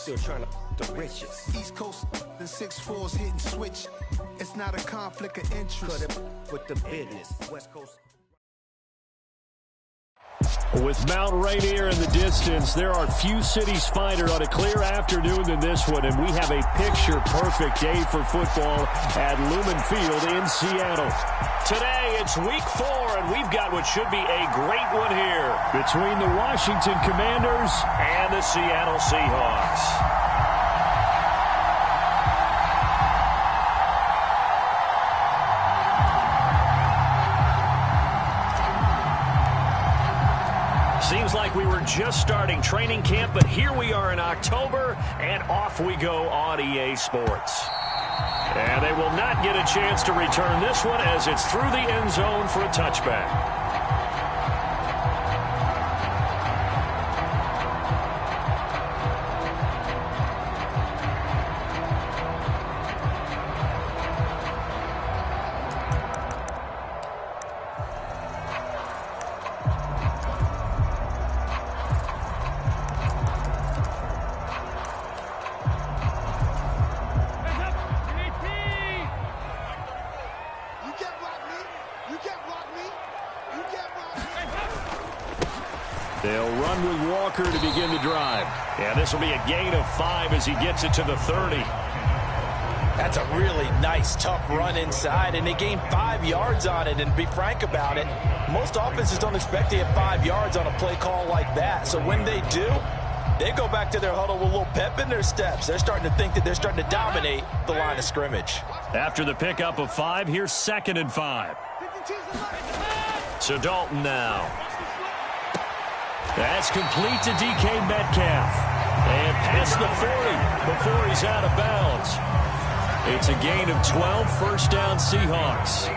Still trying to the riches. East Coast and 6'4's hitting switch. It's not a conflict of interest. Cut it with the business. West Coast. With Mount Rainier in the distance, there are few cities finer on a clear afternoon than this one, and we have a picture-perfect day for football at Lumen Field in Seattle. Today, it's Week 4, and we've got what should be a great one here between the Washington Commanders and the Seattle Seahawks. Seems like we were just starting training camp, but here we are in October, and off we go on EA Sports. And they will not get a chance to return this one as it's through the end zone for a touchback. They'll run with Walker to begin the drive. And this will be a gain of 5 as he gets it to the 30. That's a really nice, tough run inside, and they gained 5 yards on it. And to be frank about it, most offenses don't expect to get 5 yards on a play call like that. So when they do, they go back to their huddle with a little pep in their steps. They're starting to think that they're starting to dominate the line of scrimmage. After the pickup of 5, here's 2nd and 5. So Dalton now. That's complete to DK Metcalf. And past the 40 before he's out of bounds. It's a gain of 12, first down Seahawks.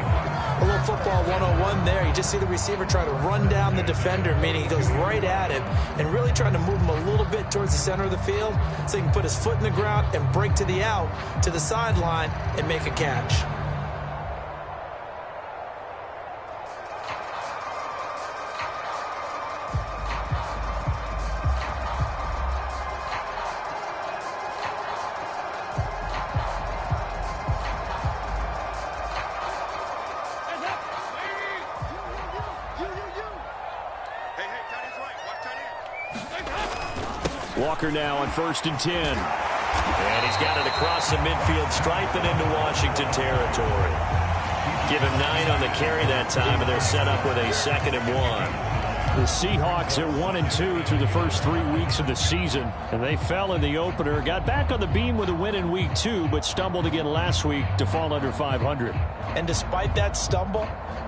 A little football 101 there. You just see the receiver try to run down the defender, meaning he goes right at him and really trying to move him a little bit towards the center of the field so he can put his foot in the ground and break to the out, to the sideline, and make a catch. Walker now on 1st and 10. And he's got it across the midfield stripe and into Washington territory. Give him 9 on the carry that time, and they're set up with a 2nd and 1. The Seahawks at 1-2 through the first 3 weeks of the season, and they fell in the opener. Got back on the beam with a win in Week 2, but stumbled again last week to fall under 500. And despite that stumble,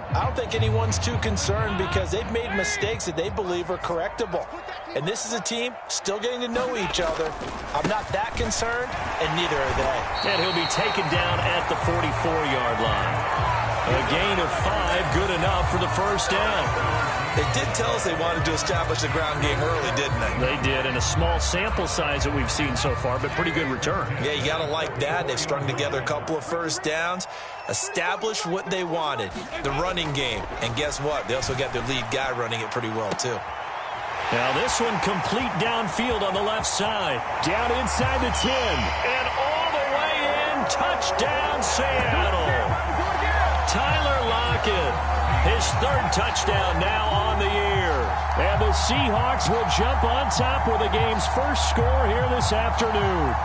I don't think anyone's too concerned because they've made mistakes that they believe are correctable. And this is a team still getting to know each other. I'm not that concerned, and neither are they. And he'll be taken down at the 44-yard line. A gain of 5, good enough for the first down. They did tell us they wanted to establish the ground game early, didn't they? They did, and a small sample size that we've seen so far, but pretty good return. Yeah, you got to like that. They've strung together a couple of first downs, established what they wanted, the running game. And guess what? They also got their lead guy running it pretty well, too. Now this one complete downfield on the left side. Down inside the 10. And all the way in. Touchdown, Seattle. Tyler Lockett, his 3rd touchdown now on the year. And the Seahawks will jump on top with the game's first score here this afternoon.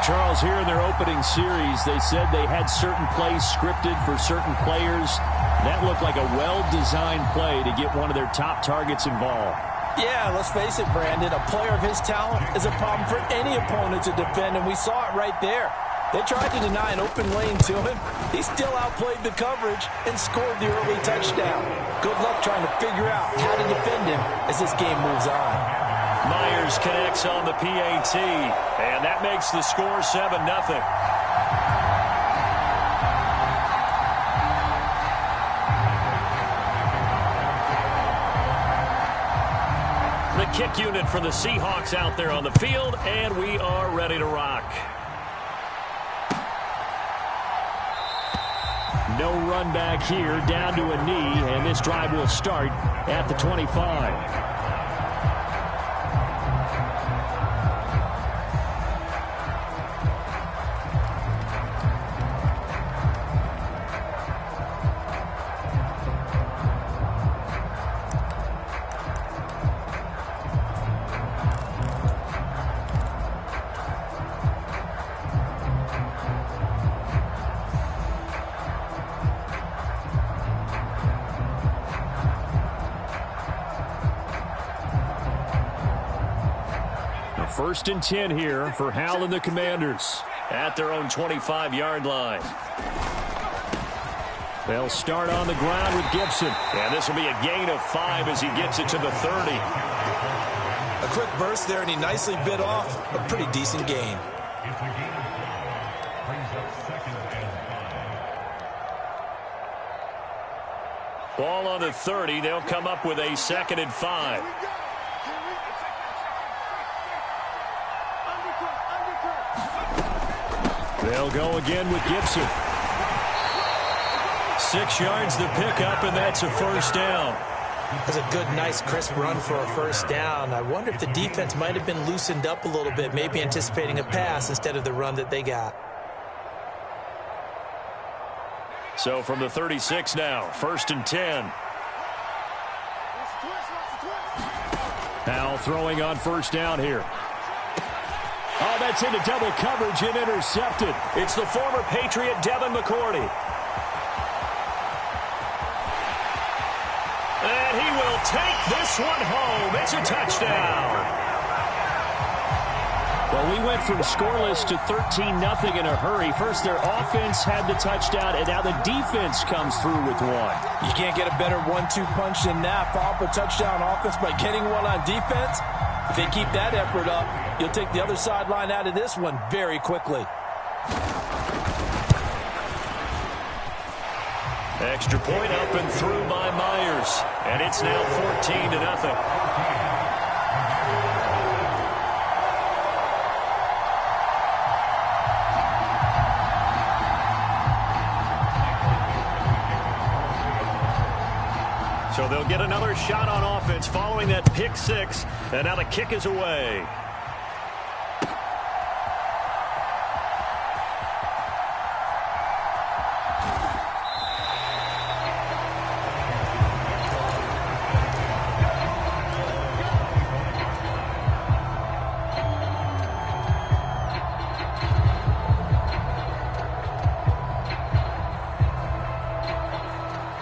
Charles, here in their opening series, they said they had certain plays scripted for certain players. That looked like a well-designed play to get one of their top targets involved. Yeah, let's face it, Brandon. A player of his talent is a problem for any opponent to defend, and we saw it right there. They tried to deny an open lane to him. He still outplayed the coverage and scored the early touchdown. Good luck trying to figure out how to defend him as this game moves on. Myers connects on the PAT, and that makes the score 7-0. The kick unit for the Seahawks out there on the field, and we are ready to rock. No run back here, down to a knee, and this drive will start at the 25. First and 10 here for Hal and the Commanders at their own 25-yard line. They'll start on the ground with Gibson. And this will be a gain of 5 as he gets it to the 30. A quick burst there, and he nicely bit off a pretty decent gain. Ball on the 30. They'll come up with a 2nd and 5. They'll go again with Gibson. 6 yards the pickup, and that's a first down. That's a good, nice, crisp run for a first down. I wonder if the defense might have been loosened up a little bit, maybe anticipating a pass instead of the run that they got. So from the 36 now, 1st and 10. Hal throwing on first down here. Oh, that's into double coverage and intercepted. It's the former Patriot Devin McCourty. And he will take this one home. It's a touchdown. Well, we went from scoreless to 13-0 in a hurry. First, their offense had the touchdown, and now the defense comes through with one. You can't get a better 1-2 punch than that. Follow up a touchdown offense by getting one on defense. If they keep that effort up, you'll take the other sideline out of this one very quickly. Extra point up and through by Myers. And it's now 14-0. So they'll get another shot on offense following that pick 6. And now the kick is away.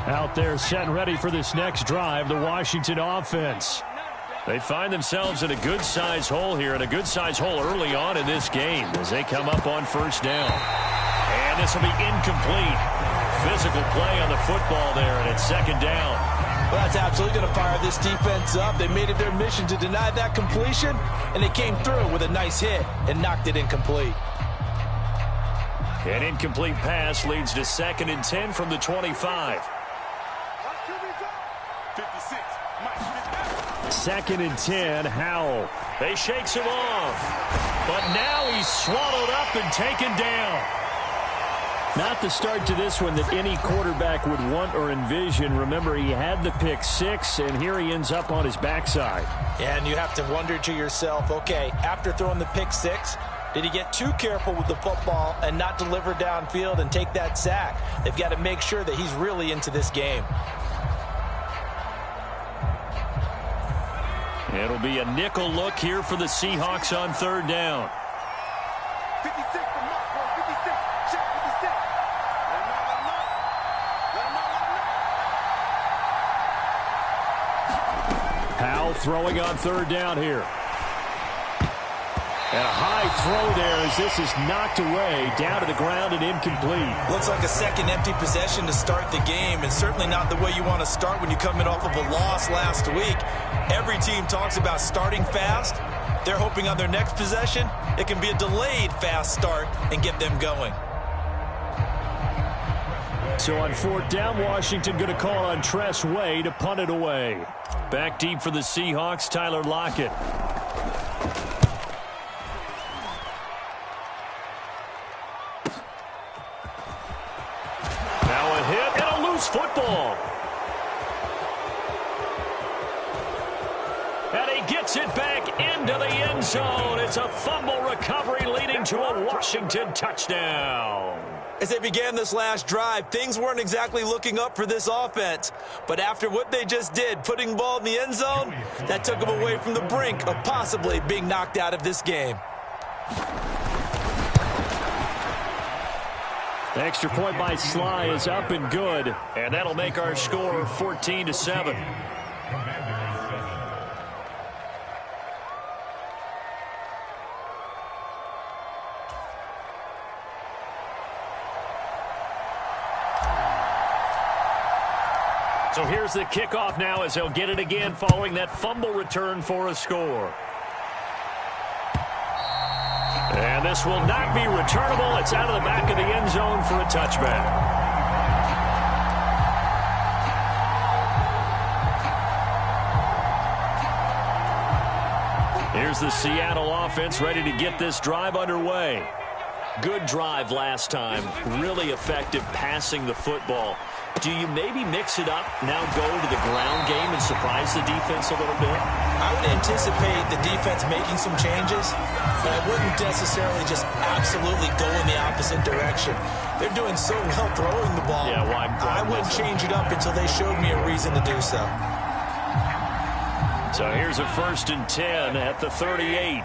Out there set and ready for this next drive, the Washington offense. They find themselves in a good-sized hole here, and a good-sized hole early on in this game as they come up on first down. And this will be incomplete. Physical play on the football there, and it's 2nd down. Well, that's absolutely going to fire this defense up. They made it their mission to deny that completion, and they came through with a nice hit and knocked it incomplete. An incomplete pass leads to 2nd and 10 from the 25. 2nd and 10, Howell. They shakes him off. But now he's swallowed up and taken down. Not the start to this one that any quarterback would want or envision. Remember, he had the pick 6, and here he ends up on his backside. Yeah, and you have to wonder to yourself, okay, after throwing the pick 6, did he get too careful with the football and not deliver downfield and take that sack? They've got to make sure that he's really into this game. It'll be a nickel look here for the Seahawks on 3rd down. 56 for Mark, 56. Check 56. Howell throwing on 3rd down here. And a high throw there as this is knocked away, down to the ground and incomplete. Looks like a second empty possession to start the game, and certainly not the way you want to start when you come in off of a loss last week. Every team talks about starting fast. They're hoping on their next possession, it can be a delayed fast start and get them going. So on 4th down, Washington going to call on Tress Way to punt it away. Back deep for the Seahawks, Tyler Lockett. Now a hit and a loose football. And he gets it back into the end zone. It's a fumble recovery leading to a Washington touchdown. As they began this last drive, things weren't exactly looking up for this offense. But after what they just did, putting the ball in the end zone, that took them away from the brink of possibly being knocked out of this game. The extra point by Sly is up and good. And that'll make our score 14-7. So here's the kickoff now as they'll get it again following that fumble return for a score. And this will not be returnable. It's out of the back of the end zone for a touchback. Here's the Seattle offense ready to get this drive underway. Good drive last time. Really effective passing the football. Do you maybe mix it up, now go to the ground game and surprise the defense a little bit? I would anticipate the defense making some changes, but I wouldn't necessarily just absolutely go in the opposite direction. They're doing so well throwing the ball. Yeah, well, I wouldn't change it up until they showed me a reason to do so. So here's a 1st and 10 at the 38.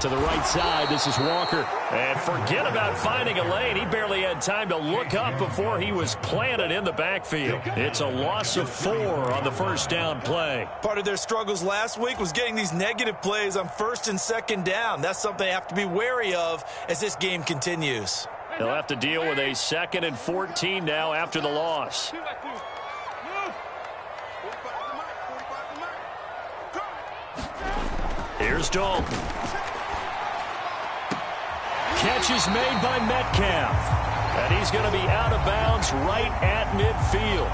To the right side, this is Walker. And forget about finding a lane. He barely had time to look up before he was planted in the backfield. It's a loss of 4 on the first down play. Part of their struggles last week was getting these negative plays on 1st and 2nd down. That's something they have to be wary of as this game continues. They'll have to deal with a 2nd and 14 now after the loss. Here's Dalton. Catch is made by Metcalf. And he's going to be out of bounds right at midfield.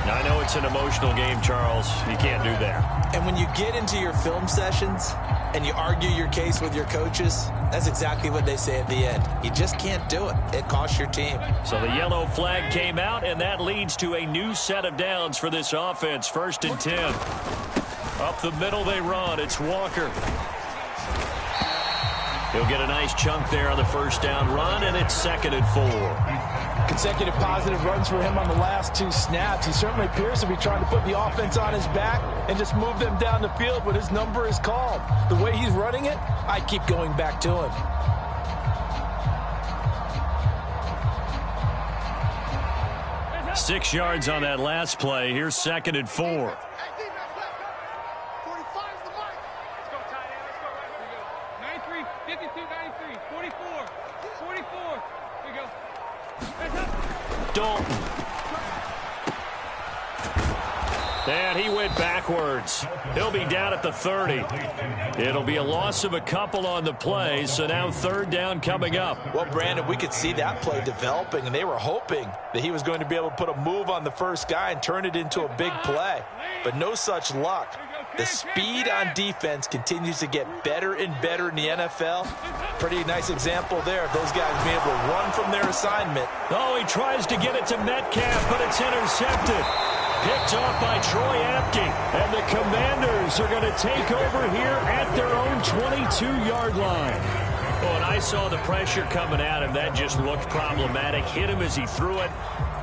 Now, I know it's an emotional game, Charles. You can't do that. And when you get into your film sessions and you argue your case with your coaches, that's exactly what they say at the end. You just can't do it. It costs your team. So the yellow flag came out, and that leads to a new set of downs for this offense. 1st and 10. Up the middle they run. It's Walker. He'll get a nice chunk there on the first down run, and it's 2nd and 4. Consecutive positive runs for him on the last 2 snaps. He certainly appears to be trying to put the offense on his back and just move them down the field when his number is called. The way he's running it, I keep going back to him. 6 yards on that last play. Here's 2nd and 4. Dalton. And he went backwards. He'll be down at the 30. It'll be a loss of a couple on the play, so now 3rd down coming up. Well, Brandon, we could see that play developing, and they were hoping that he was going to be able to put a move on the first guy and turn it into a big play. But no such luck. The speed on defense continues to get better and better in the NFL. Pretty nice example there of those guys being able to run from their assignment. Oh, he tries to get it to Metcalf, but it's intercepted. Picked off by Troy Apke. And the Commanders are going to take over here at their own 22-yard line. Oh, and I saw the pressure coming at him. That just looked problematic. Hit him as he threw it,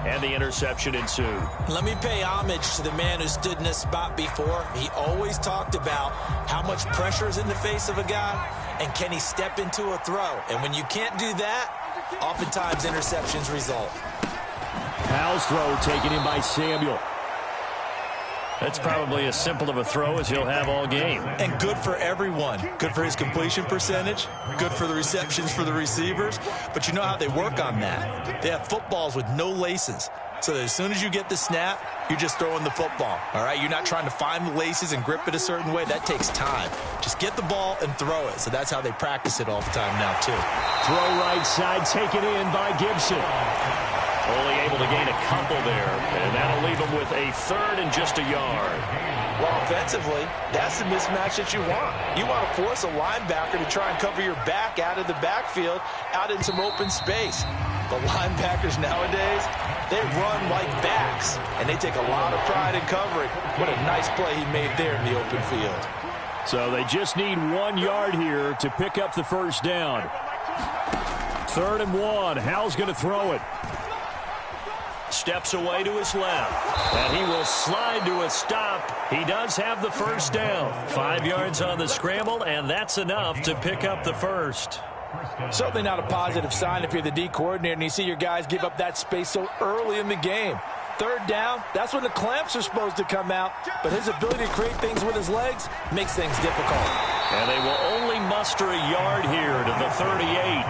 and the interception ensued. Let me pay homage to the man who stood in this spot before. He always talked about how much pressure is in the face of a guy, and can he step into a throw. And when you can't do that, oftentimes interceptions result. Powell's throw taken in by Samuel. That's probably as simple of a throw as he'll have all game. And good for everyone. Good for his completion percentage. Good for the receptions for the receivers. But you know how they work on that. They have footballs with no laces. So that as soon as you get the snap, you're just throwing the football. All right? You're not trying to find the laces and grip it a certain way. That takes time. Just get the ball and throw it. So that's how they practice it all the time now, too. Throw right side taken in by Gibson. Only able to gain a couple there, and that'll leave him with a 3rd and just a yard. Well, offensively, that's the mismatch that you want. You want to force a linebacker to try and cover your back out of the backfield, out in some open space. The linebackers nowadays, they run like backs, and they take a lot of pride in covering. What a nice play he made there in the open field. So they just need 1 yard here to pick up the first down. 3rd and 1. Hal's going to throw it. Steps away to his left, and he will slide to a stop. He does have the first down. 5 yards on the scramble, and that's enough to pick up the first. Certainly not a positive sign if you're the D coordinator and you see your guys give up that space so early in the game. 3rd down, that's when the clamps are supposed to come out, but his ability to create things with his legs makes things difficult. And they will only muster a yard here to the 38.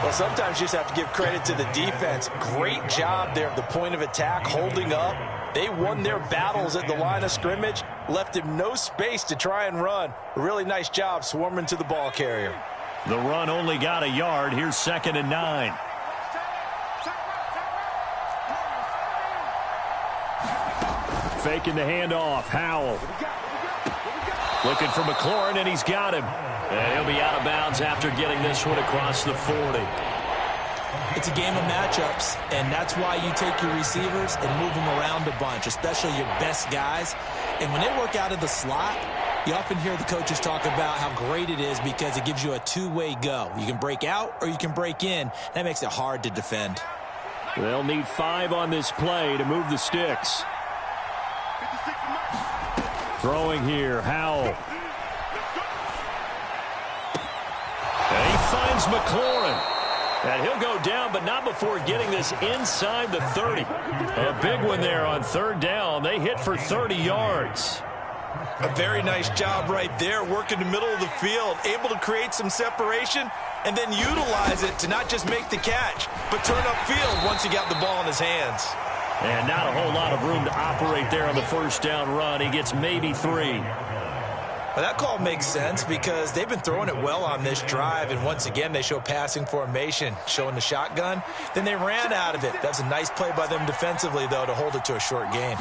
Well, sometimes you just have to give credit to the defense. Great job there at the point of attack, holding up. They won their battles at the line of scrimmage, left him no space to try and run. A really nice job swarming to the ball carrier. The run only got a yard. Here's 2nd and 9. Faking the handoff. Howell. Looking for McLaurin, and he's got him. And he'll be out of bounds after getting this one across the 40. It's a game of matchups, and that's why you take your receivers and move them around a bunch, especially your best guys. And when they work out of the slot, you often hear the coaches talk about how great it is because it gives you a two-way go. You can break out or you can break in. That makes it hard to defend. They'll need 5 on this play to move the sticks. Throwing here, Howell. And he finds McLaurin. And he'll go down, but not before getting this inside the 30. A big one there on 3rd down. They hit for 30 yards. A very nice job right there, working the middle of the field, able to create some separation and then utilize it to not just make the catch, but turn upfield once he got the ball in his hands. And not a whole lot of room to operate there on the 1st down run. He gets maybe 3. Well, that call makes sense because they've been throwing it well on this drive, and once again they show passing formation, showing the shotgun. Then they ran out of it. That's a nice play by them defensively, though, to hold it to a short gain.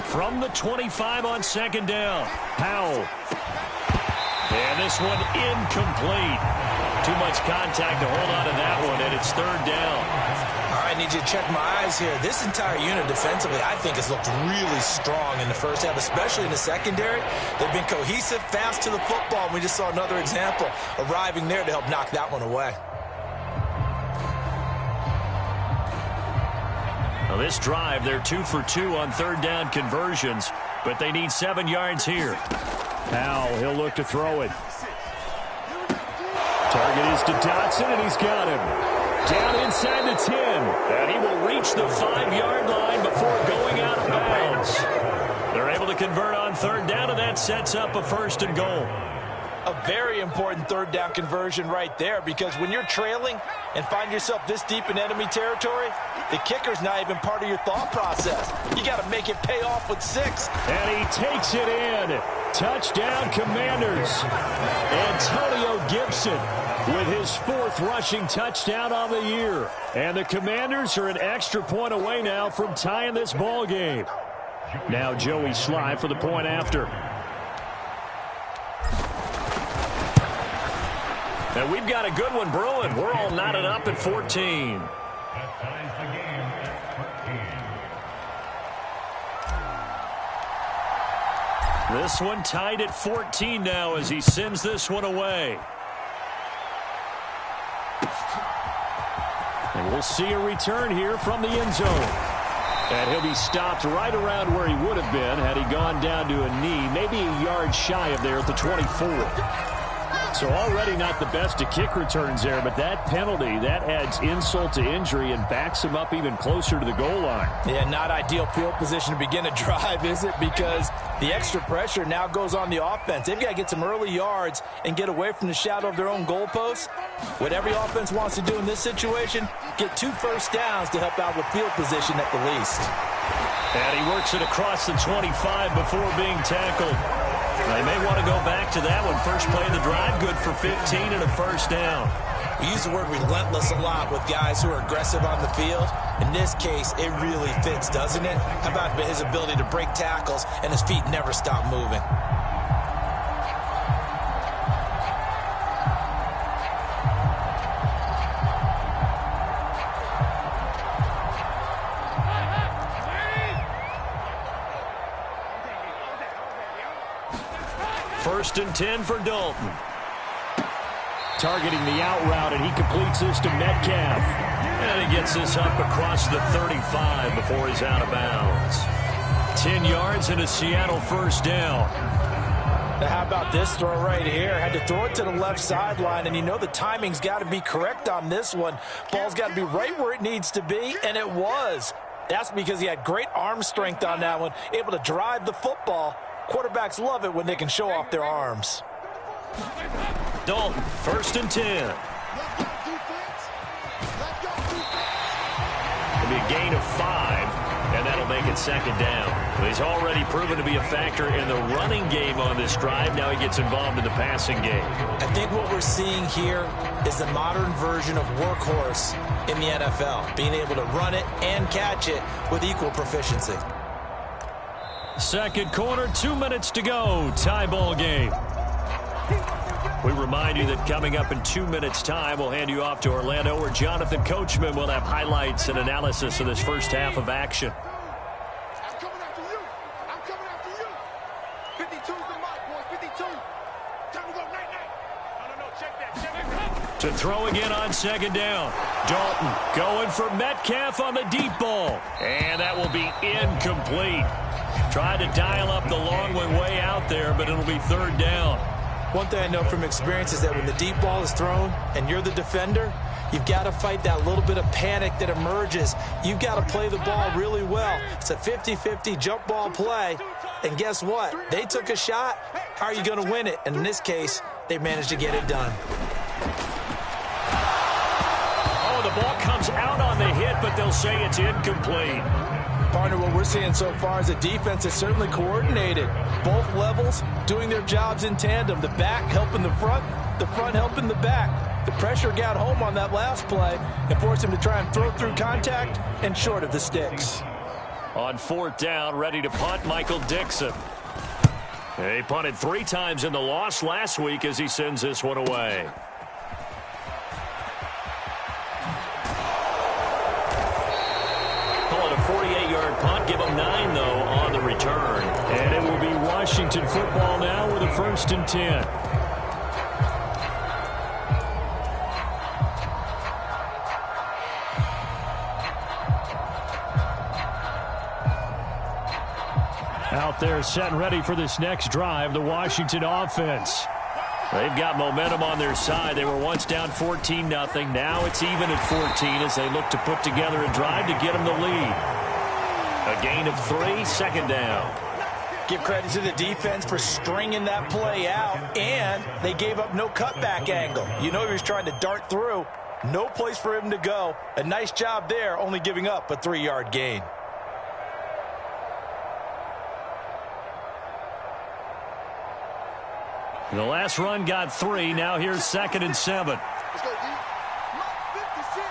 From the 25 on 2nd down, Howell. And this one incomplete. Too much contact to hold on to that one, and it's 3rd down. All right, I need you to check my eyes here. This entire unit defensively, I think, has looked really strong in the first half, especially in the secondary. They've been cohesive, fast to the football, and we just saw another example arriving there to help knock that one away. Now this drive, they're 2 for 2 on 3rd down conversions, but they need 7 yards here. Howell, he'll look to throw it. Target is to Dotson, and he's got him. Down inside the 10, and he will reach the 5-yard line before going out of bounds. They're able to convert on 3rd down, and that sets up a 1st and goal. A very important 3rd down conversion right there, because when you're trailing and find yourself this deep in enemy territory, the kicker's not even part of your thought process. You got to make it pay off with 6. And he takes it in. Touchdown, Commanders. Antonio Gibson with his 4th rushing touchdown on the year. And the Commanders are an extra point away now from tying this ball game. Now Joey Sly for the point after. And we've got a good one brewing. We're all knotted up at 14. This one tied at 14 now as he sends this one away. And we'll see a return here from the end zone. And he'll be stopped right around where he would have been had he gone down to a knee, maybe a yard shy of there at the 24. So already not the best of kick returns there, but that penalty, that adds insult to injury and backs him up even closer to the goal line. Yeah, not ideal field position to begin a drive, is it? Because the extra pressure now goes on the offense. They've got to get some early yards and get away from the shadow of their own goalposts. What every offense wants to do in this situation, get 2 first downs to help out with field position at the least. And he works it across the 25 before being tackled. They may want to go back to that one. First play of the drive, good for 15 and a 1st down. We use the word relentless a lot with guys who are aggressive on the field. In this case, it really fits, doesn't it? How about his ability to break tackles and his feet never stop moving? First and 10 for Dalton. Targeting the out route, and he completes this to Metcalf. And he gets this up across the 35 before he's out of bounds. 10 yards and a Seattle 1st down. Now how about this throw right here? Had to throw it to the left sideline, and you know the timing's got to be correct on this one. Ball's got to be right where it needs to be, and it was. That's because he had great arm strength on that one, able to drive the football. Quarterbacks love it when they can show off their arms. Dalton, 1st and 10. a gain of 5, and that'll make it second down. He's already proven to be a factor in the running game on this drive. Now he gets involved in the passing game. I think what we're seeing here is the modern version of workhorse in the NFL, being able to run it and catch it with equal proficiency. Second quarter, 2 minutes to go. Tie ball game. We remind you that coming up in 2 minutes' time, we'll hand you off to Orlando, where Jonathan Coachman will have highlights and analysis of this first half of action. I'm coming after you. I'm coming after you. 52's the mark, boys. 52. Time to go night-night. No, check that. To throw again on second down. Dalton going for Metcalf on the deep ball. And that will be incomplete. Tried to dial up the long one way out there, but it'll be third down. One thing I know from experience is that when the deep ball is thrown and you're the defender, you've got to fight that little bit of panic that emerges. You've got to play the ball really well. It's a 50-50 jump ball play. And guess what? They took a shot. How are you going to win it? And in this case, they managed to get it done. Oh, the ball comes out on the hit, but they'll say it's incomplete. Partner, what we're seeing so far is a defense that's certainly coordinated. Both levels doing their jobs in tandem. The back helping the front helping the back. The pressure got home on that last play and forced him to try and throw through contact and short of the sticks. On fourth down, ready to punt, Michael Dixon. He punted 3 times in the loss last week as he sends this one away. Call it a 48-yard punt. Give him 9, though, on the return. And it will be Washington football now with a 1st and 10. Out there set and ready for this next drive, the Washington offense. They've got momentum on their side. They were once down 14-0. Now it's even at 14 as they look to put together a drive to get them the lead. A gain of 3, second down. Give credit to the defense for stringing that play out, and they gave up no cutback angle. You know he was trying to dart through. No place for him to go. A nice job there, only giving up a 3-yard gain. The last run got 3. Now here's 2nd and 7. Let's go, D. Mark 56.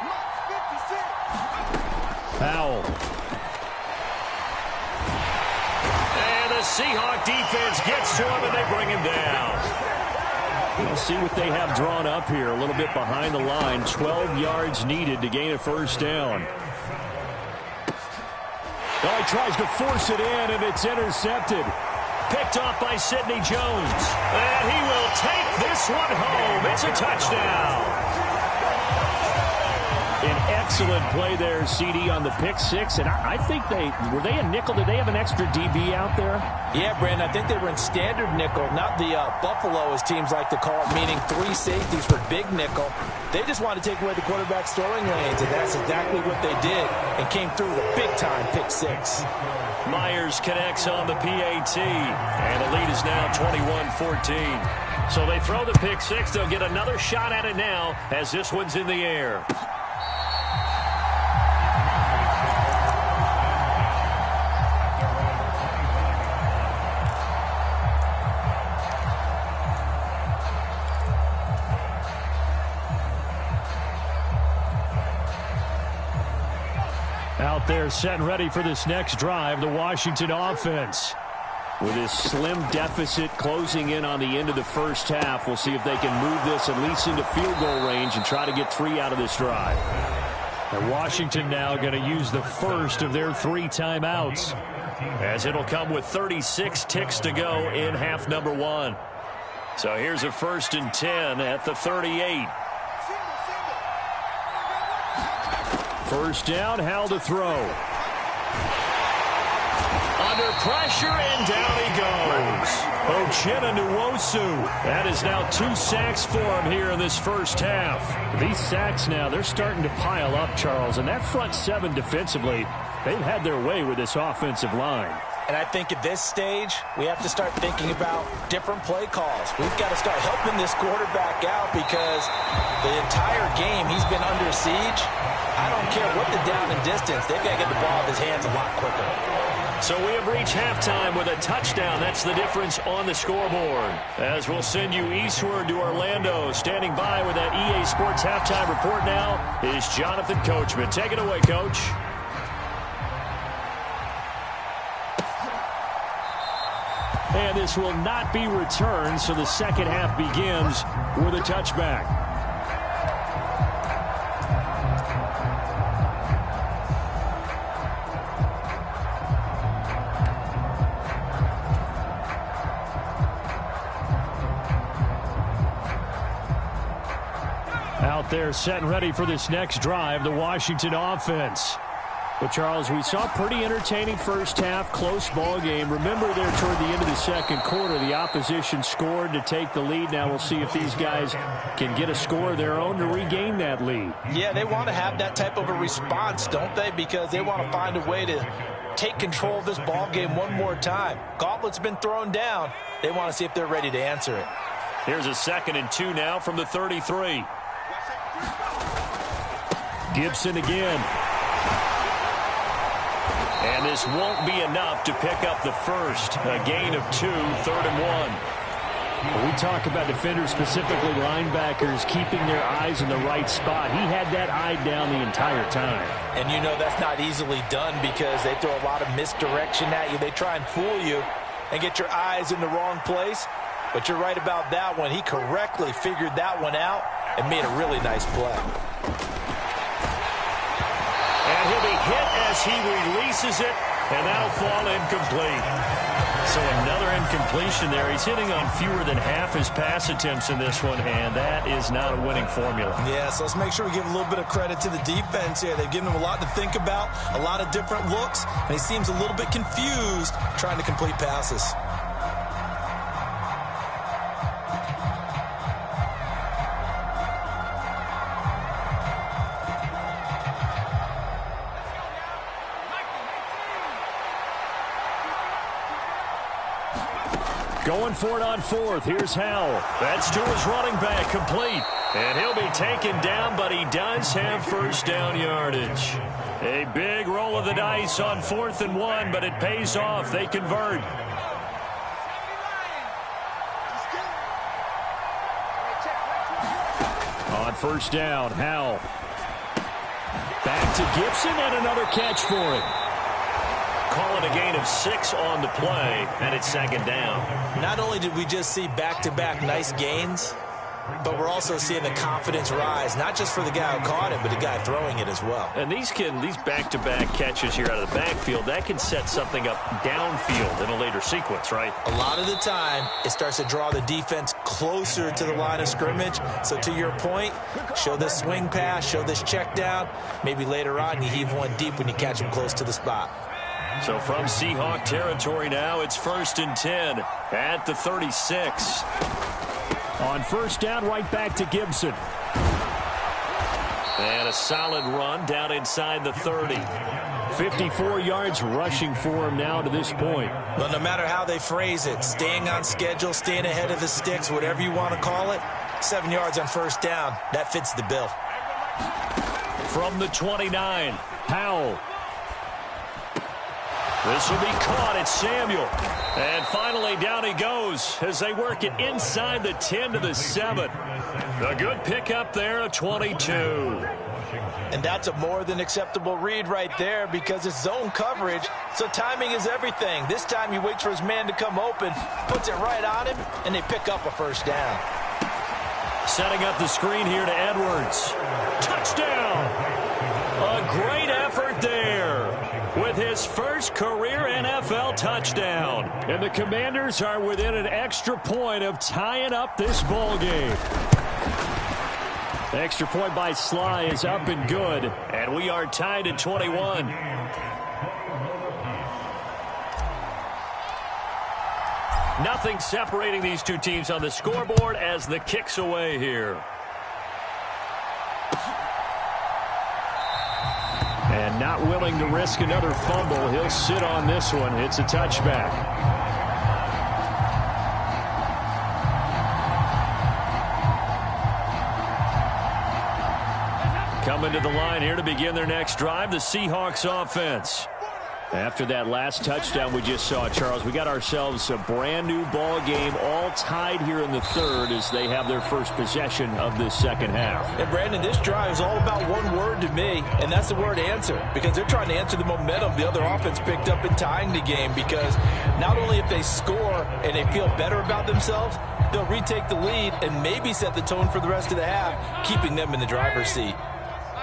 Mark 56. Powell. And the Seahawk defense gets to him, and they bring him down. We'll see what they have drawn up here. A little bit behind the line. 12 yards needed to gain a first down. Oh, he tries to force it in, and it's intercepted. Picked off by Sidney Jones. And he will take this one home. It's a touchdown. An excellent play there, CD, on the pick 6. And I think were they a nickel? Did they have an extra DB out there? Yeah, Brandon, I think they were in standard nickel, not the Buffalo, as teams like to call it, meaning 3 safeties for big nickel. They just wanted to take away the quarterback's throwing lanes, and that's exactly what they did, and came through with a big-time pick 6. Myers connects on the PAT, and the lead is now 21-14. So they throw the pick 6. They'll get another shot at it now as this one's in the air. Out there set and ready for this next drive, the Washington offense. With this slim deficit closing in on the end of the first half, we'll see if they can move this at least into field goal range and try to get 3 out of this drive. And Washington now going to use the first of their 3 timeouts, as it'll come with 36 ticks to go in half number 1. So here's a 1st and 10 at the 38. First down, Howell to throw. Under pressure, and down he goes. Uchenna Nwosu. That is now 2 sacks for him here in this first half. These sacks now, they're starting to pile up, Charles. And that front 7 defensively, they've had their way with this offensive line. And I think at this stage, we have to start thinking about different play calls. We've got to start helping this quarterback out because the entire game he's been under siege. I don't care what the down and distance. They've got to get the ball out of his hands a lot quicker. So we have reached halftime with a touchdown. That's the difference on the scoreboard. As we'll send you eastward to Orlando. Standing by with that EA Sports halftime report now is Jonathan Coachman. Take it away, Coach. And this will not be returned, so the second half begins with a touchback. Out there set and ready for this next drive, the Washington offense. But, Charles, we saw a pretty entertaining first half, close ball game. Remember there toward the end of the second quarter, the opposition scored to take the lead. Now we'll see if these guys can get a score of their own to regain that lead. Yeah, they want to have that type of a response, don't they? Because they want to find a way to take control of this ball game one more time. Gauntlet's been thrown down. They want to see if they're ready to answer it. Here's a 2nd and 2 now from the 33. Gibson again. And this won't be enough to pick up the first. A gain of 2, 3rd and 1. When we talk about defenders, specifically linebackers, keeping their eyes in the right spot. He had that eye down the entire time. And you know that's not easily done because they throw a lot of misdirection at you. They try and fool you and get your eyes in the wrong place. But you're right about that one. He correctly figured that one out and made a really nice play. And he'll be hit as he releases it, and that'll fall incomplete. So another incompletion there. He's hitting on fewer than half his pass attempts in this one, and that is not a winning formula. Yeah, so let's make sure we give a little bit of credit to the defense here. They've given him a lot to think about, a lot of different looks, and he seems a little bit confused trying to complete passes. Going for it on 4th. Here's Howell. That's to his running back, complete. And he'll be taken down, but he does have first down yardage. A big roll of the dice on 4th and 1, but it pays off. They convert. On first down, Howell. Back to Gibson, and another catch for him. Call it a gain of 6 on the play, and it's 2nd down. Not only did we just see back-to-back nice gains, but we're also seeing the confidence rise, not just for the guy who caught it, but the guy throwing it as well. And these back-to-back catches here out of the backfield, that can set something up downfield in a later sequence, right? A lot of the time, it starts to draw the defense closer to the line of scrimmage. So to your point, show this swing pass, show this check down. Maybe later on you heave one deep when you catch him close to the spot. So from Seahawk territory now, it's 1st and 10 at the 36. On first down, right back to Gibson. And a solid run down inside the 30. 54 yards rushing for him now to this point. Well, no matter how they phrase it, staying on schedule, staying ahead of the sticks, whatever you want to call it, 7 yards on first down, that fits the bill. From the 29, Howell. This will be caught. It's Samuel. And finally, down he goes as they work it inside the 10 to the 7. A good pickup there, a 22. And that's a more than acceptable read right there because it's zone coverage, so timing is everything. This time he waits for his man to come open, puts it right on him, and they pick up a first down. Setting up the screen here to Edwards. Touchdown! A great effort there with his first career NFL touchdown. And the Commanders are within an extra point of tying up this ball game. The extra point by Sly is up and good, and we are tied at 21. Nothing separating these two teams on the scoreboard as the kick's away here. And not willing to risk another fumble. He'll sit on this one. It's a touchback. Coming to the line here to begin their next drive, the Seahawks offense. After that last touchdown we just saw, Charles, we got ourselves a brand new ball game, all tied here in the third as they have their first possession of this second half. And Brandon, this drive is all about one word to me, and that's the word answer, because they're trying to answer the momentum the other offense picked up in tying the game, because not only if they score and they feel better about themselves, they'll retake the lead and maybe set the tone for the rest of the half, keeping them in the driver's seat.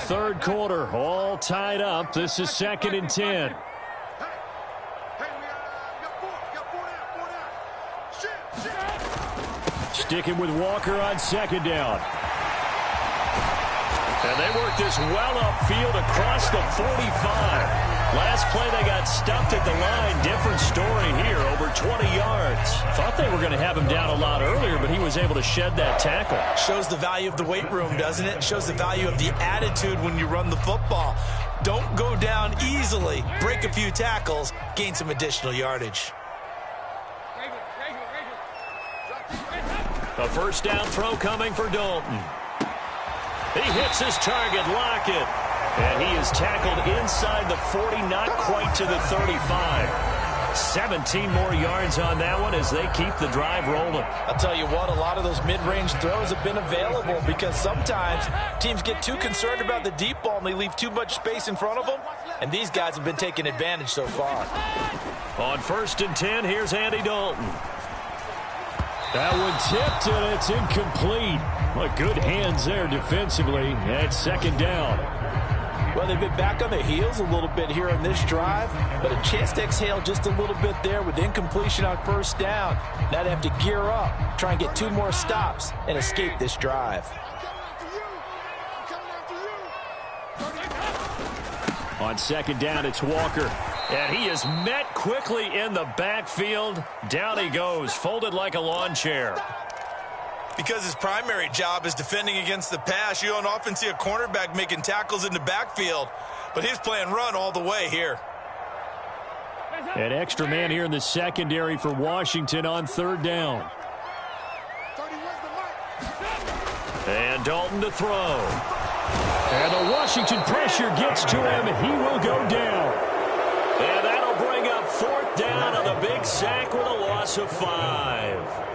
Third quarter, all tied up. This is 2nd and 10. Sticking with Walker on 2nd down. And they work this well upfield across the 45. Last play they got stuffed at the line. Different story here, over 20 yards. Thought they were going to have him down a lot earlier, but he was able to shed that tackle. Shows the value of the weight room, doesn't it? Shows the value of the attitude when you run the football. Don't go down easily. Break a few tackles, gain some additional yardage. A first down throw coming for Dalton. He hits his target, Lockett. And he is tackled inside the 40, not quite to the 35. 17 more yards on that one as they keep the drive rolling. I'll tell you what, a lot of those mid-range throws have been available because sometimes teams get too concerned about the deep ball and they leave too much space in front of them, and these guys have been taking advantage so far. On 1st and 10, here's Andy Dalton. That one tipped, and it's incomplete. But good hands there defensively at 2nd down. Well, they've been back on their heels a little bit here on this drive, but a chance to exhale just a little bit there with incompletion on 1st down. Now they have to gear up, try and get 2 more stops, and escape this drive. On 2nd down, it's Walker. And he is met quickly in the backfield. Down he goes, folded like a lawn chair. Because his primary job is defending against the pass, you don't often see a cornerback making tackles in the backfield. But he's playing run all the way here. An extra man here in the secondary for Washington on 3rd down. And Dalton to throw. And the Washington pressure gets to him. He will go down. And that'll bring up 4th down on the big sack with a loss of 5.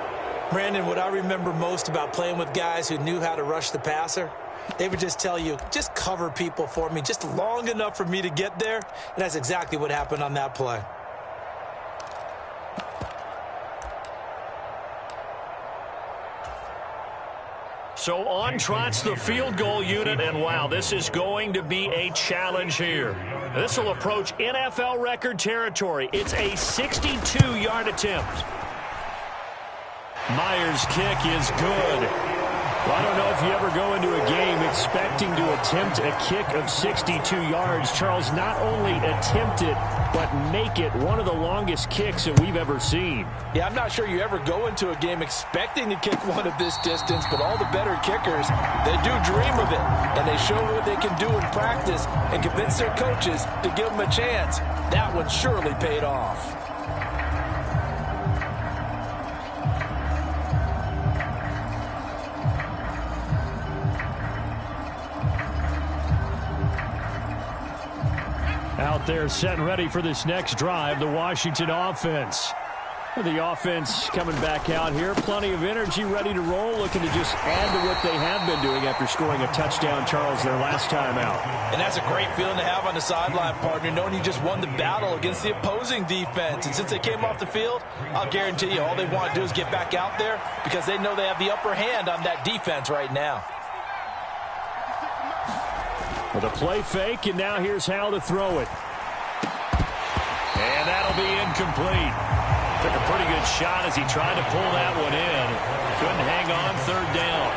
Brandon, what I remember most about playing with guys who knew how to rush the passer, they would just tell you, just cover people for me, just long enough for me to get there. And that's exactly what happened on that play. So on trots the field goal unit, and wow, this is going to be a challenge here. This will approach NFL record territory. It's a 62-yard attempt. Myers' kick is good. Well, I don't know if you ever go into a game expecting to attempt a kick of 62 yards. Charles, not only attempt it, but make it one of the longest kicks that we've ever seen. Yeah, I'm not sure you ever go into a game expecting to kick one of this distance, but all the better kickers, they do dream of it, and they show what they can do in practice and convince their coaches to give them a chance. That one surely paid off. Out there set and ready for this next drive, the Washington offense. The offense coming back out here. Plenty of energy, ready to roll, looking to just add to what they have been doing after scoring a touchdown, Charles, their last time out. And that's a great feeling to have on the sideline, partner, knowing you just won the battle against the opposing defense. And since they came off the field, I'll guarantee you all they want to do is get back out there because they know they have the upper hand on that defense right now. With a play fake, and now here's how to throw it. And that'll be incomplete. Took a pretty good shot as he tried to pull that one in. Couldn't hang on 3rd down.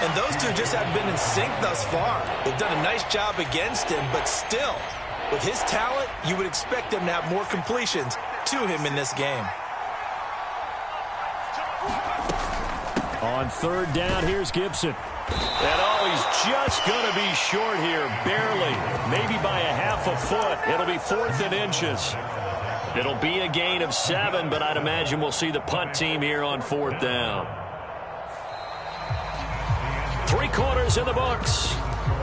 And those two just haven't been in sync thus far. They've done a nice job against him, but still, with his talent, you would expect them to have more completions to him in this game. On third down, here's Gibson. And he's just going to be short here, barely, maybe by a half a foot. It'll be 4th and inches. It'll be a gain of 7, but I'd imagine we'll see the punt team here on 4th down. 3 quarters in the books.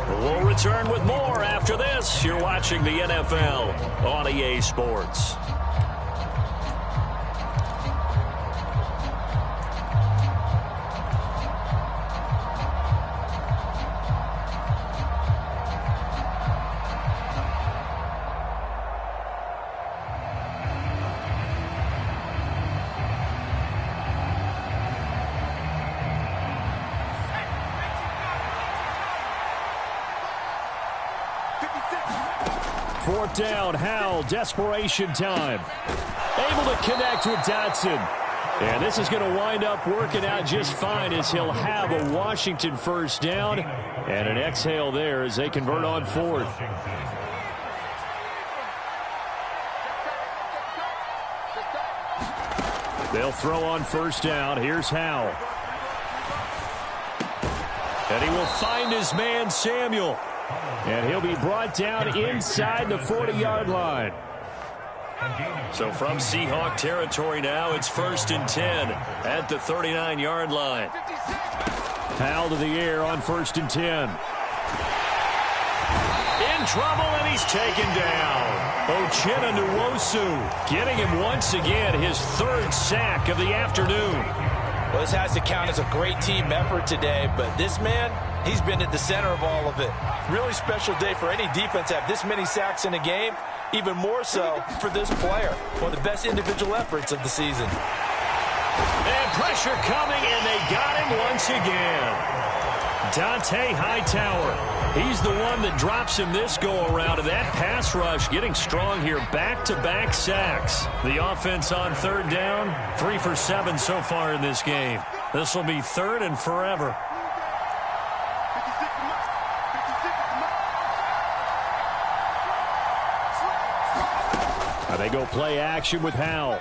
We'll return with more after this. You're watching the NFL on EA Sports. Fourth down, Howell, desperation time. Able to connect with Dotson. And this is going to wind up working out just fine as he'll have a Washington first down. And an exhale there as they convert on 4th. They'll throw on first down. Here's Howell. And he will find his man, Samuel. And he'll be brought down inside the 40-yard line. So from Seahawk territory now, it's 1st and 10 at the 39-yard line. Howell to the air on 1st and 10. In trouble, and he's taken down. Uchenna Nwosu getting him once again, his 3rd sack of the afternoon. Well, this has to count as a great team effort today, but this man, he's been at the center of all of it. Really special day for any defense to have this many sacks in a game, even more so for this player. One of the best individual efforts of the season. And pressure coming, and they got him once again. Dante Hightower, he's the one that drops him this go-around, and that pass rush getting strong here. Back-to-back sacks. The offense on 3rd down, 3 for 7 so far in this game. This will be 3rd and forever. They go play action with Howell.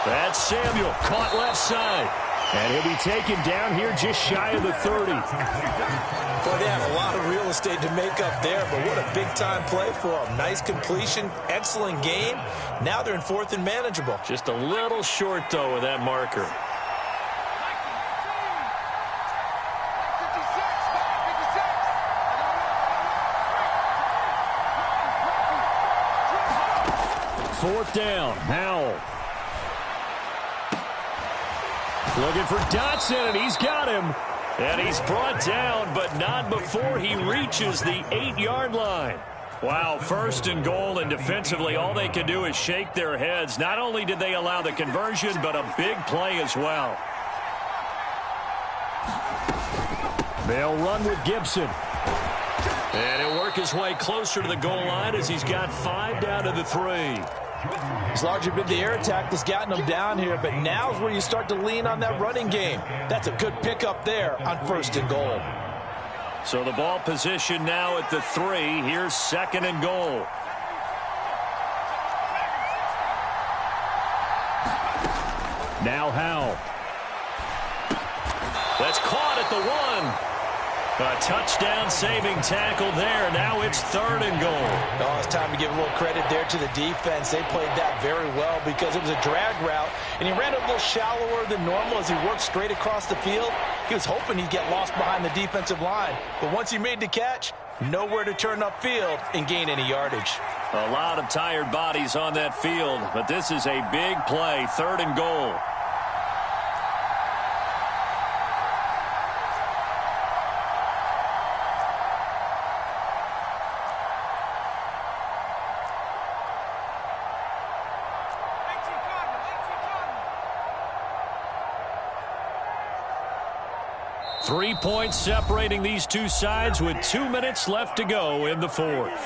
That's Samuel, caught left side. And he'll be taken down here just shy of the 30. Well, they have a lot of real estate to make up there, but what a big-time play for them. Nice completion, excellent game. Now they're in 4th and manageable. Just a little short, though, with that marker. Fourth down, Howell. Looking for Dotson, and he's got him. And he's brought down, but not before he reaches the 8-yard line. Wow, 1st and goal, and defensively all they can do is shake their heads. Not only did they allow the conversion, but a big play as well. They'll run with Gibson. And he'll work his way closer to the goal line as he's got 5 down to the 3. It's largely been the air attack that's gotten them down here, but now's where you start to lean on that running game. That's a good pickup there on 1st and goal. So the ball position now at the 3. Here's 2nd and goal. Now Howell. That's caught at the 1. A touchdown-saving tackle there. Now it's 3rd and goal. Oh, it's time to give a little credit there to the defense. They played that very well because it was a drag route, and he ran a little shallower than normal as he worked straight across the field. He was hoping he'd get lost behind the defensive line, but once he made the catch, nowhere to turn upfield and gain any yardage. A lot of tired bodies on that field, but this is a big play. 3rd and goal. Three points separating these two sides with 2 minutes left to go in the 4th.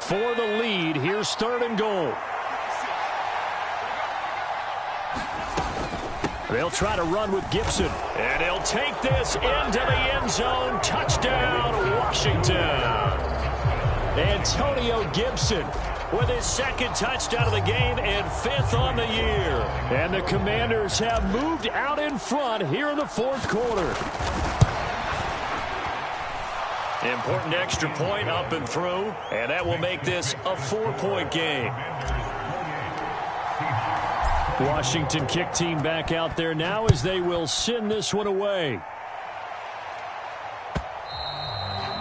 For the lead, here's 3rd and goal. They'll try to run with Gibson. And he'll take this into the end zone. Touchdown, Washington. Antonio Gibson with his second touchdown of the game and 5th on the year. And the Commanders have moved out in front here in the 4th quarter. Important extra point up and through, and that will make this a 4-point game. Washington kick team back out there now as they will send this one away.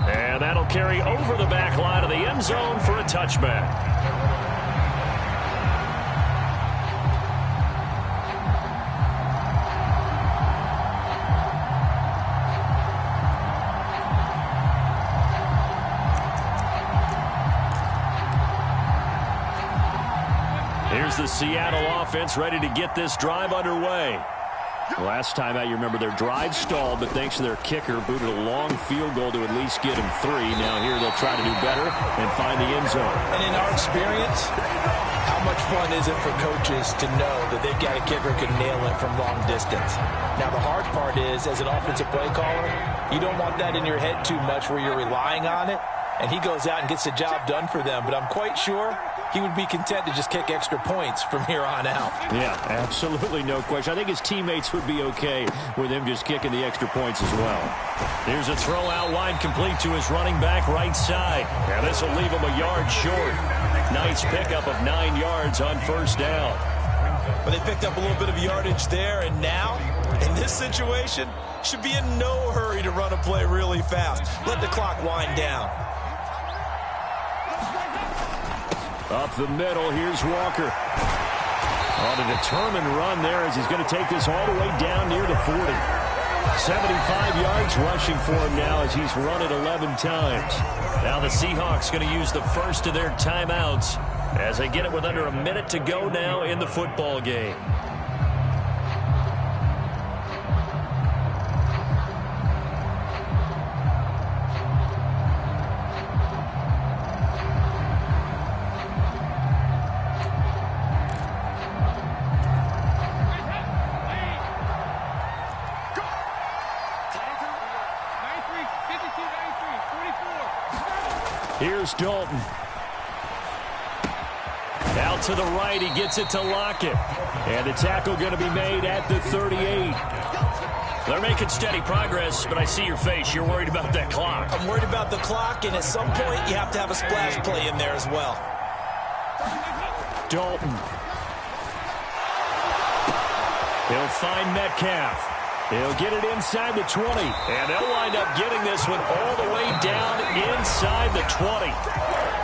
And that'll carry over the back line of the end zone for a touchback. Here's the Seattle offense ready to get this drive underway. Last time out, you remember their drive stalled, but thanks to their kicker, booted a long field goal to at least get him 3. Now here they'll try to do better and find the end zone. And in our experience, how much fun is it for coaches to know that they've got a kicker who can nail it from long distance? Now the hard part is, as an offensive play caller, you don't want that in your head too much where you're relying on it, and he goes out and gets the job done for them. But I'm quite sure he would be content to just kick extra points from here on out. Yeah, absolutely no question. I think his teammates would be okay with him just kicking the extra points as well. Here's a throw out wide complete to his running back right side. Now this will leave him a yard short. Nice pickup of 9 yards on first down. Well, they picked up a little bit of yardage there, and now, in this situation, should be in no hurry to run a play really fast. Let the clock wind down. Up the middle, here's Walker. On a determined run there as he's going to take this all the way down near the 40. 75 yards rushing for him now as he's run it 11 times. Now the Seahawks going to use the first of their timeouts as they get it with under a minute to go now in the football game. Here's Dalton. Out to the right, he gets it to Lockett. And the tackle going to be made at the 38. They're making steady progress, but I see your face. You're worried about that clock. I'm worried about the clock, and at some point you have to have a splash play in there as well. Dalton. He'll find Metcalf. He'll get it inside the 20. And they'll wind up getting this one all the way down inside the 20.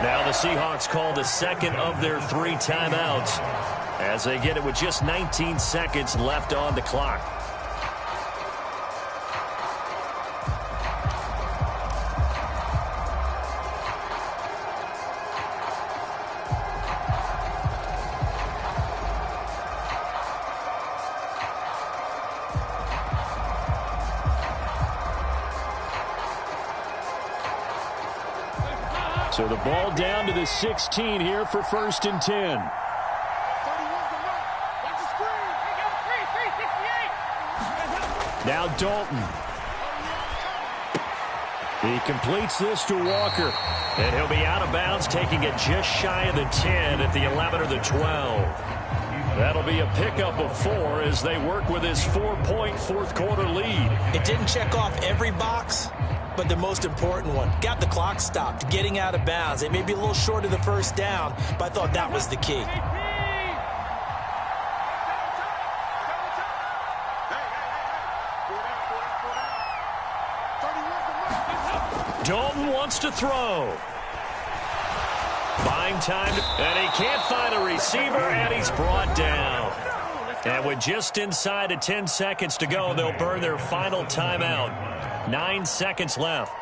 Now the Seahawks call the second of their 3 timeouts as they get it with just 19 seconds left on the clock. So the ball down to the 16 here for 1st and 10. Now Dalton. He completes this to Walker. And he'll be out of bounds, taking it just shy of the 10 at the 11 or the 12. That'll be a pickup of 4 as they work with his 4-point 4th quarter lead. It didn't check off every box, but the most important one. Got the clock stopped, getting out of bounds. It may be a little short of the first down, but I thought that was the key. Dalton wants to throw. Buying time, and he can't find a receiver, and he's brought down. And with just inside of 10 seconds to go, they'll burn their final timeout. 9 seconds left.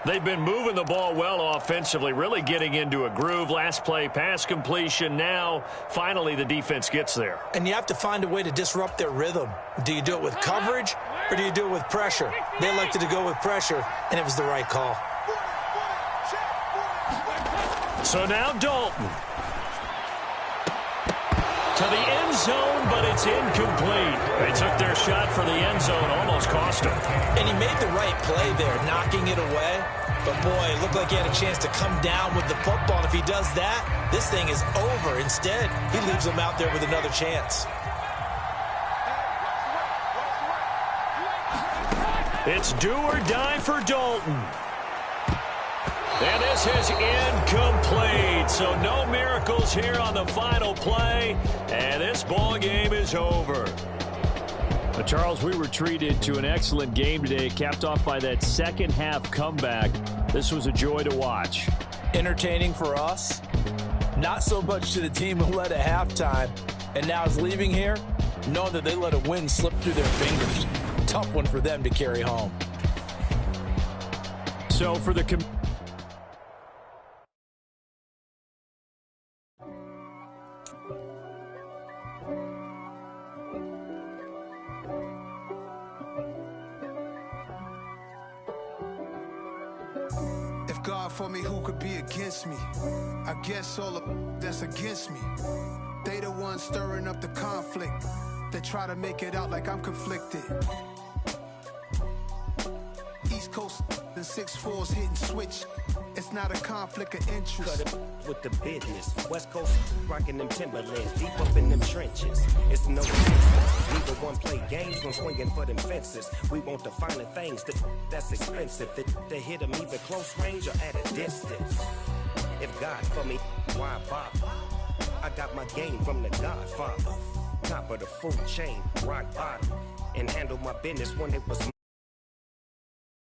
They've been moving the ball well offensively, really getting into a groove. Last play, pass completion. Now, finally, the defense gets there. And you have to find a way to disrupt their rhythm. Do you do it with coverage, or do you do it with pressure? They elected to go with pressure, and it was the right call. So now Dalton. To the end zone, but it's incomplete. They took their shot for the end zone, almost cost him. And he made the right play there, knocking it away. But, boy, it looked like he had a chance to come down with the football. And if he does that, this thing is over. Instead, he leaves him out there with another chance. It's do or die for Dalton. And this is incomplete. So no miracles here on the final play. And this ball game is over. Charles, we were treated to an excellent game today, capped off by that second half comeback. This was a joy to watch. Entertaining for us. Not so much to the team who led at halftime and now is leaving here knowing that they let a win slip through their fingers. Tough one for them to carry home. So for the If God for me, who could be against me? I guess all of that's against me. They the ones stirring up the conflict. They try to make it out like I'm conflicted. East Coast and 6'4's hitting switch. It's not a conflict of interest. Cut it with the business. West Coast rocking them Timberlands, deep up in them trenches. It's no resistance. Neither one play games when swinging for them fences. We want the finer things that's expensive. They hit them either close range or at a distance. If God for me, why bother? I got my game from the Godfather. Top of the food chain, rock bottom. And handle my business when it was